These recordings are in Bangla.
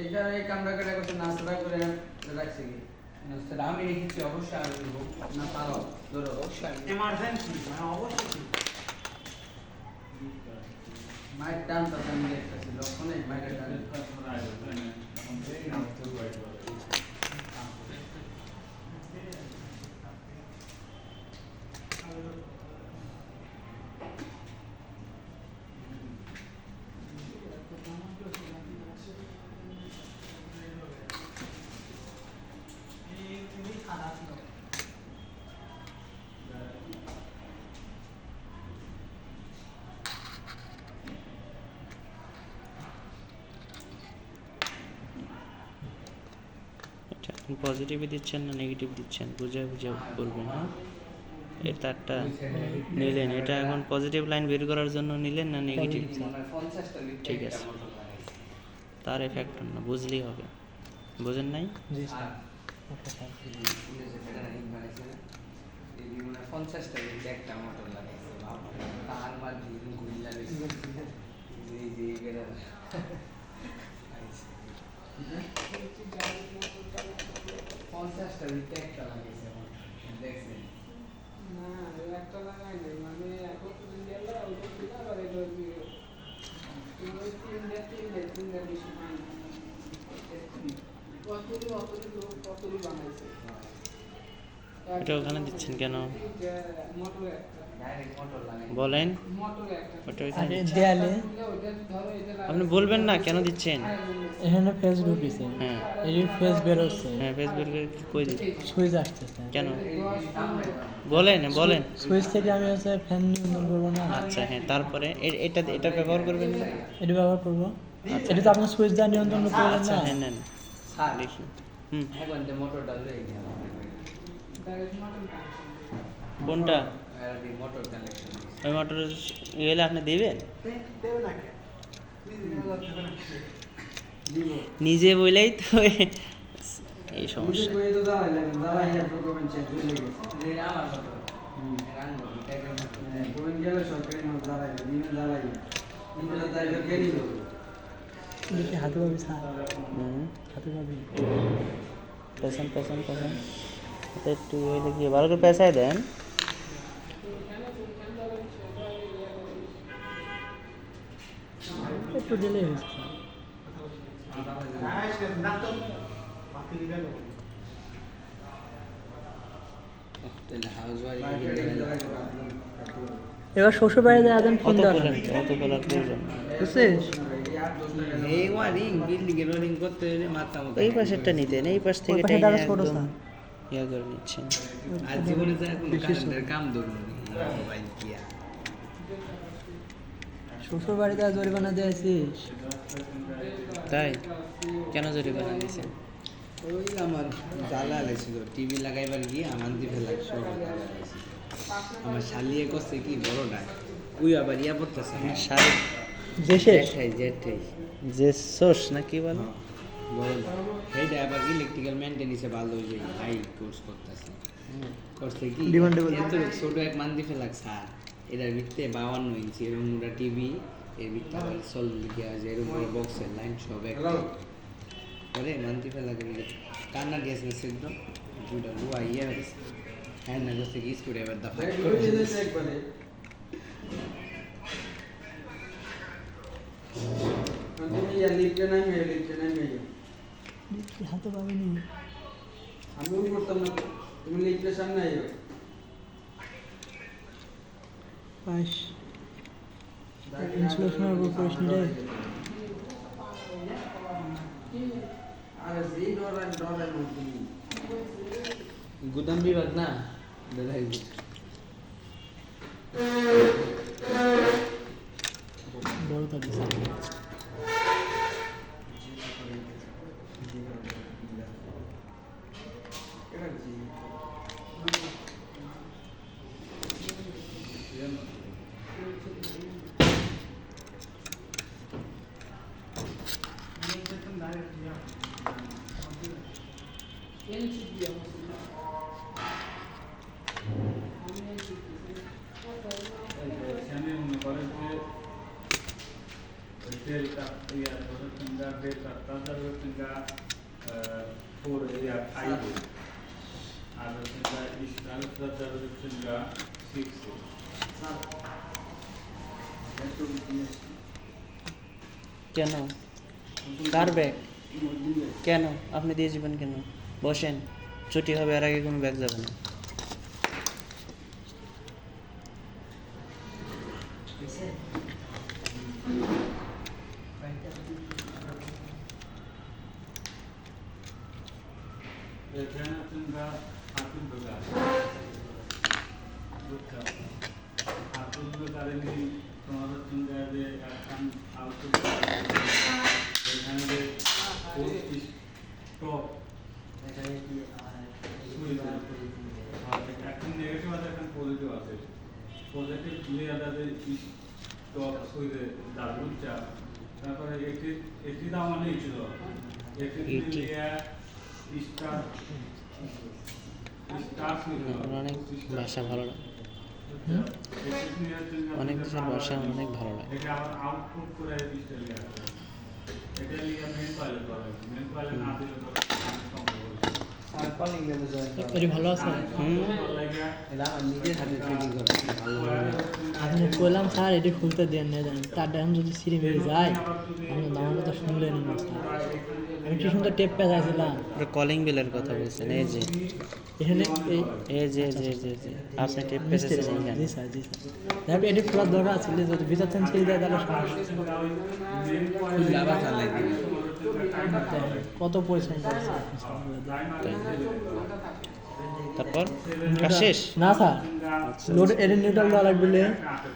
এটা এই কামটা করে করতে নাস্তা করে রাখছি কি নাস্তা আমি রেখেছি অবশ্যই আর না পারো ধরো অবশ্যই এমার্জেন্সি মানে অবশ্যই মাইক টান তো আমি দেখতেছি লক্ষণে মাইকের টান পজিটিভ দিচ্ছেন না নেগেটিভ দিচ্ছেন বুঝে বুঝে বলবেন। হ্যাঁ এই তারটা নিলেন, এটা এখন পজিটিভ লাইন বের করার জন্য নিলেন না নেগেটিভ? ঠিক আছে, তার এফেক্ট না বুঝলেই হবে। বোঝেন নাই? এটা ওখানে দিচ্ছেন কেন বলেন? দেয়ালে আপনি বলবেন না কেন দিচ্ছেন? এখানে ফেস ঢুকেছে, হ্যাঁ এই ফেস বেরোচ্ছে, হ্যাঁ ফেস বের করে কই দিচ্ছেন? সুইচ আসতেছে কেন বলেন বলেন? সুইচ থেকে আমি হচ্ছে ফ্যান নিয়ন্ত্রণ করবো না। আচ্ছা হ্যাঁ, তারপরে এটা ব্যবহার করবেন না? এটা ব্যবহার করবো, এটা তো আপনার সুইচ দ্বারা নিয়ন্ত্রণ করতে পারবেন আচ্ছা না। হ্যাঁ নেন দেখি। কোনটা? ওই মোটর এলে আপনি দিবেন? নিজে বলেই তো এই সমস্যা। হাতে পাবি স্যার, হাতে পাবি পেছন একটু গিয়ে ভালো করে পেঁচাই দেন। একটু দিলেই হয়েছে। এবার শ্বশুর বাড়িতে আছেন ফোন দেওয়া অত বলার প্রয়োজন না। বুঝছিস? এই পাশেরটা নিতেন, এই পাশ থেকে পাশেরটা আরো ছোট একদম স্যার। ইয়া করে নিচ্ছেন। শ্বশুর বাড়িতে আর জরিমানা দিয়েছিস? তাই কেন জরিমানা দিয়েছেন? ওই আমার জ্বালা লাগছিল টিভি লাগাইবার গিয়ে আমার দিকে লাগছে আমার শালিয়ে করছে কি বড়টা ওই আবার ইয়া পড়তেছে শাড়ি জেঠাই যে সোস না কি বলে বড়টা সেইটা আবার ইলেকট্রিক্যাল মেইনটেনেন্সে ভালো হয়ে যায় হাই কোর্স করতেছে করছে কি এত ছোট এক মান্দি ফেলাক স্যার এটার ভিতরে 52 ইঞ্চি এরকম মোটা টিভি এর ভিতরে আবার চল লিখে আছে এরকম বক্সের লাইন সব একটা পরে মান্তি ফেলা করে কান্না দিয়েছে সেদ্ধ দুটা লুয়া ইয়ে হয়েছে হ্যাঁ না করছে কি স্কুলে এবার দফা হাতে পাবিনি, আমি করতাম না তুমি লিফটের সামনে আইও পাস ইনসুলেশনের উপর করিস নি রে। গুদাম বিভাগ না দাদাই বড় তার delta delta তারপর হচ্ছে ফোর ফাইভ আর হচ্ছে স্টার তারপর হচ্ছে সিক্স কেন কার ব্যাগ কেন আপনি দিয়ে যাবেন কেন? বসেন, ছুটি হবে আর আগে কোনো ব্যাগ যাবে না। এখানে হচ্ছে হাতুর দোকান হাতুর দোকানে তোমার হচ্ছে যে এখন আউটপুট এখানে যে স্টক এখানে কি এখন নেগেটিভ আছে এখন পজিটিভ আছে পজিটিভ ক্লিয়ারে স্টক হইছে দারুণ চাপ তারপরে এটি দাম অনেক ছিল এটি স্টার অনেক ভাষা ভালো লাগে, অনেক দেশের ভাষা অনেক ভালো লাগে। এটা আবার আউটপুট করে দিতে লাগে এটা লিখে মেন ফাইলে করে মেন ফাইলে না দিলে তো আর কলিং গেলে এটি ভালো আছে। এটা আমার নিজের হাতে তৈরি করা ভালো লাগে। আপনি কইলাম স্যার এটি খুলতে দেন না জানেন, তার এখন যদি সিঁড়ি মেরে যায় আপনি আমার কথা শুনলেন না স্যার। আমি কি সুন্দর টেপ পেঁচাইছিলাম। কলিং বেলের কথা বলছেন, এই যে এখানে এই এই যে আপনি টেপ পেয়েছেন এখানে। জি স্যার জি স্যার তারপরে এটি খোলার দরকার আছে, যদি ভিতর থেকে ছিঁড়ে যায় তাহলে সমস্যা। খুললে আবার চালাই দিবি। কত পরিশ্রম করেছে তাই। তারপর কাজ শেষ? না স্যার, লোড এর নিউট্রাল দেওয়া লাগবে,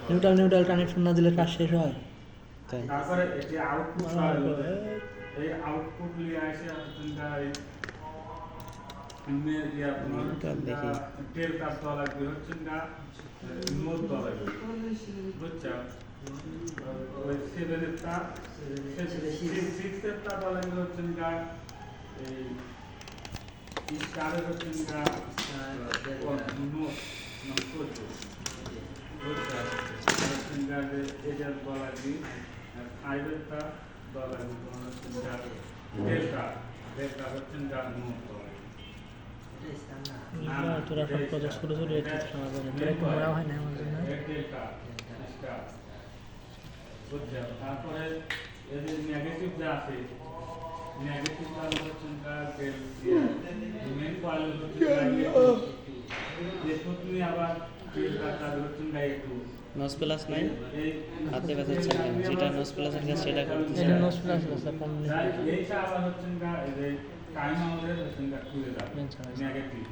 নিউট্রাল কানেকশন না দিলে কাজ শেষ হয়। তাই তারপরে এটি আউটপুট এই আউটপুট নিয়ে আসে আপনার ইমে ইয়া আপনার দেখি টেল কাজ দেওয়া লাগবে হচ্ছে না নোট দেওয়া লাগবে বুঝছো ওই সেভেনের টা সিক্সের টা দেওয়া লাগবে হচ্ছে না এই স্টারের হচ্ছে না নোট নোট করতে বুঝছো হচ্ছে না এটা দেওয়া লাগবে ফাইভের টা দেওয়া লাগবে তোমার হচ্ছে না ডেল্টা হচ্ছে না নোট দেওয়া লাগবে তোরা সব কত ছোট ছোট একটু সমাধান তোরা একটু মরা হয় না আমার জন্য। তারপরে এদের নেগেটিভ যা আছে নেগেটিভ হচ্ছে মেন কয়েল হচ্ছে আবার একটু নস প্লাস নাই হাতে ব্যথাচ্ছেন কেন? যেটা নস প্লাসের কাজ সেটা করতেছেন। এটা নষ্ট লাগছে স্যার, কম নেই। এইটা আবার হচ্ছে টাইম আমাদের হচ্ছে খুলে যাবে নেগেটিভ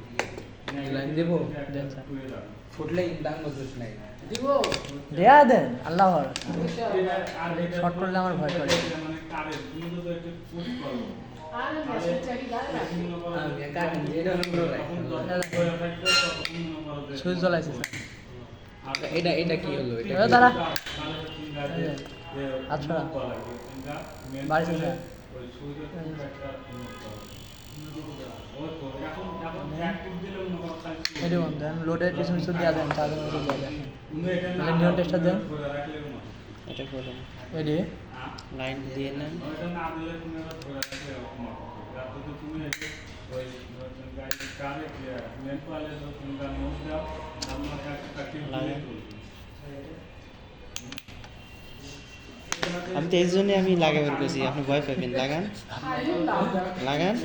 লাইন দেবো দেন স্যার। খুলে যাবে ফুটলে ইন্দান বসুস নাই দেয়া দেন আল্লাহ আর শর্ট করলে আমার ভয় করে। মানে কারের তুমি তো একটু পুশ করো সুইচ জ্বলাইছে স্যার। এটা কি হলো? এটা এ দাঁড়া আচ্ছা বাড়িতে স্যার এটি বন্ধ দেন, লোডের কিছু কিছু দেওয়া দেন, চার্জের মতো দেওয়া দেন, তাহলে নিয়ন টেস্টার দেন এটা করুন, এটি লাইন দিয়ে নেন। আমি তো এই জন্যই আমি লাগাবার করছি, আপনি ভয় পাবেন। লাগান লাগান,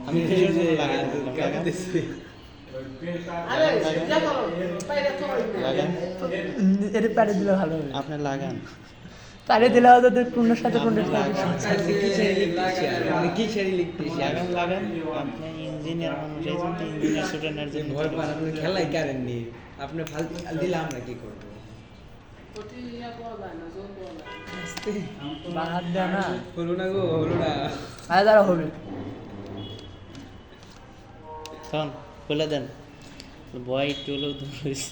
আমি কিসের জন্য লাগাতে বললাম? লাগান, এটি প্যারে দিলে ভালো হবে। আপনি লাগান। প্যারে দিলে হয়তো পূর্ণের সাথে পূর্ণের লাগান লাগান, আপনি ইঞ্জিনিয়ার মানুষ, এই জন্য ইঞ্জিনিয়ার স্টুডেন্টের জন্য ভয় পান, আপনি খেলাই কারেননি, আপনি ফাল দিলে আমরা কি করবো? হাত দেয় না, হলো না গো, হলো না। আরে দাঁড়া হবে। শোন খুলে দেন, ভয় একটু হলেও দূর হয়েছে।